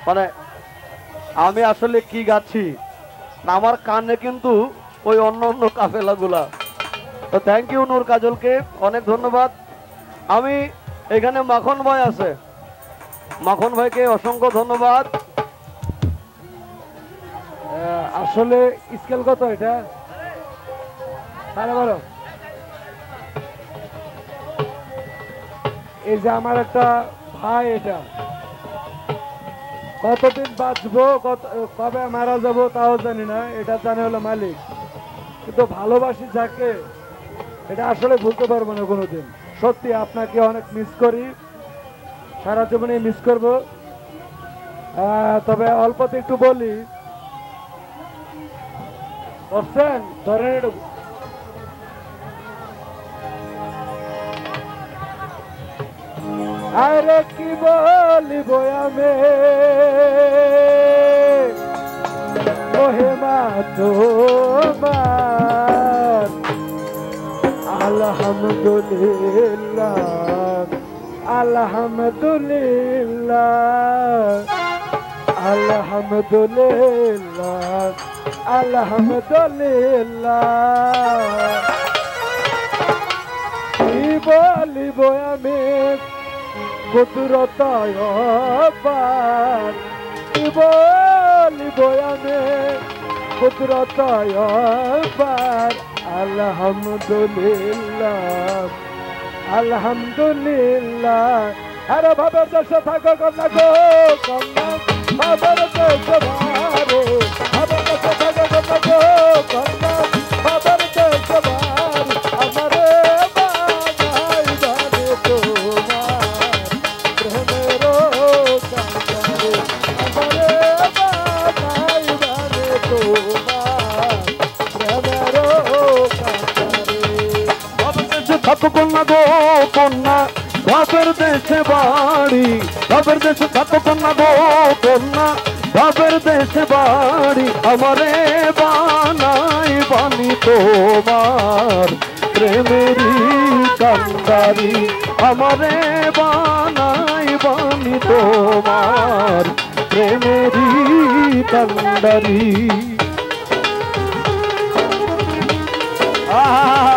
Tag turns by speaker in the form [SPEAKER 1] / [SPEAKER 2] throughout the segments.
[SPEAKER 1] মানে আমি আসলে কি গাচ্ছি আমার কানে কিন্তু ওই অন্য অন্য কাফেলাগুলা। তো থ্যাংক ইউ নূর কাজলকে, অনেক ধন্যবাদ। আমি এখানে মাখন ভাই আছে, মাখন ভাইকে অসংখ্য ধন্যবাদ।
[SPEAKER 2] আসলে স্কেল কত এটা? বলো। এই যে আমার একটা ভাই, এটা কতদিন বাঁচবো কবে মারা যাবো তাও জানি না, এটা জানে হলো মালিক। কিন্তু ভালোবাসি যাকে, এটা আসলে ভুলতে পারবো না কোনোদিন। সত্যি আপনাকে অনেক মিস করি, সারা জীবনে মিস করব। তবে অল্পতে একটু বলি, বুঝছেন? ধরেন একটু আরে কি বলিব আমি মহিমা তোমার, আলহামদুলিল্লাহ আলহামদুলিল্লাহ আলহামদুলিল্লাহ আলহামদুলিল্লাহ। কি বলিব আমি কুদরত আপার, কি বলিব আমি কুদরত আপার। আলহামদুলিল্লাহ আলহামদুলিল্লাহ। আরে ভাবে দেশে থাকো কন্যা গো, কন্যা ভাবের দেশে ভারে, ভাবে দেশে থাকো কন্যা গো, কন্যা ভাবের দেশে ভারে। আমারে বানাই জানে তোমার প্রেমের কান্তারে, আমারে বানাই জানে তোমার প্রেমের কান্তারে।
[SPEAKER 1] ভাবের দেশে থাকো কন্যা গো, কন্যা ভাবের দেশে বাড়ি, ভাবের দেশে থাকো কন্যা গো, কন্যা ভাবের দেশে বাড়ি। আমারে বানাই বানি তোমার প্রেমেরই কান্দারি, আমারে বানাই বানি তোমার প্রেমেরই কান্দারি। আহা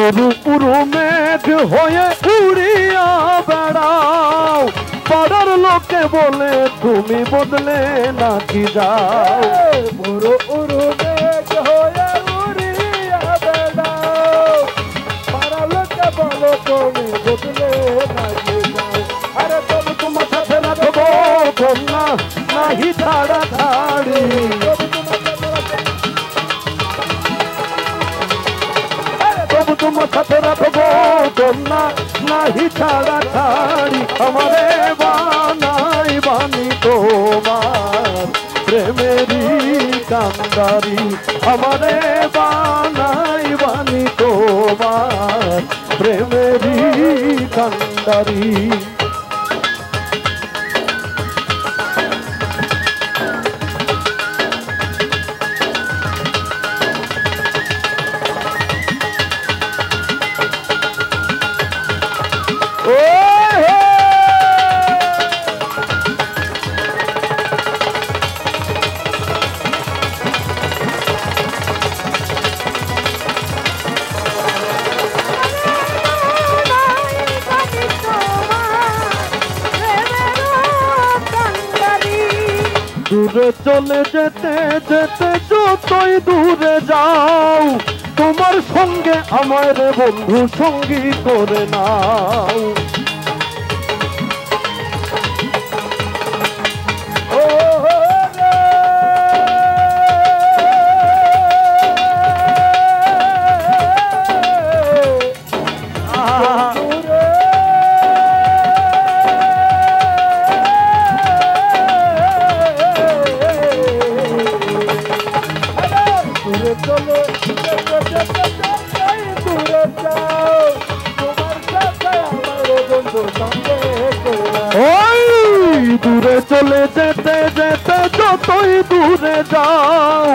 [SPEAKER 1] উরু উরু মেঘ হয়ে উড়িয়া বেড়াও, পাড়ার লোকে বলে তুমি বদলে নাকি যাও।
[SPEAKER 2] উরু উরু মেঘ হয়ে উড়িয়া বেড়াও, পাড়ার লোকে বলে তুমি বদলে নাকি যাও।
[SPEAKER 1] আরে তবু তোমার সাথে রাখবো কন্যা, নাহি ছাড়া ছাড়ি। তবু তোমার সাথে রাখবো কন্যা, নাহি ছাড়া ছাড়ি। আমারে বানাই বানি তোমার প্রেমেরই কান্দারি, আমারে বানাই বানি তোমার প্রেমেরই কান্দারি। দূরে চলে যেতে যেতে যতই দূরে যাও, তোমার সঙ্গে আমার বন্ধু সঙ্গী করে নাও।
[SPEAKER 2] চলে দূরে যাও তোমার সাথে আমার বন্ধু সঙ্গে
[SPEAKER 1] ওই দূরে চলে যেতে যেতে যতই দূরে যাও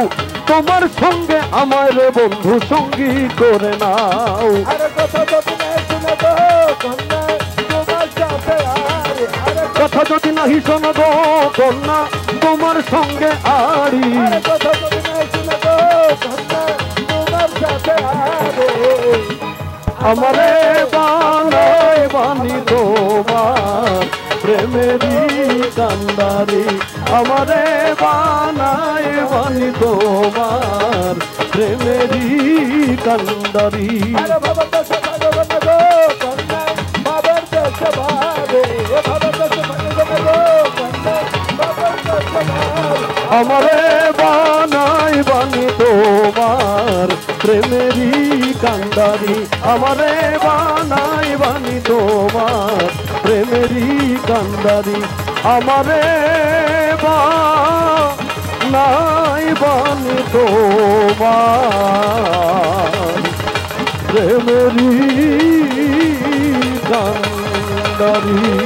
[SPEAKER 1] তোমার সঙ্গে আমার বন্ধু সঙ্গী করে নাও।
[SPEAKER 2] আরে কথা যদি নাই শুনবো কন্যা তোমার সাথে
[SPEAKER 1] কথা যদি নাহি শোনাবো কন্যা তোমার সঙ্গে আড়ি।
[SPEAKER 2] আরে কথা যদি নাই শুনবো কন্যা তোমার সাথে
[SPEAKER 1] আমারে বানাই বানি তোমার প্রেমেরই কান্দারি। আমারে বানাই বানি তোমার প্রেমেরই কান্দারি।
[SPEAKER 2] আরে বাবা তো সবাই গো কন্যা বাবার তো সবাই বাবা তো সবাই গো কন্যা বাবার তো সবাই
[SPEAKER 1] আমারে বানাই বানি তোমার প্রেমেরই কান্দারি। আমারে বানাই বানি তোমার প্রেমেরই কান্দারি। আমারে বানাই বানি তোমার প্রেমেরই কান্দারি।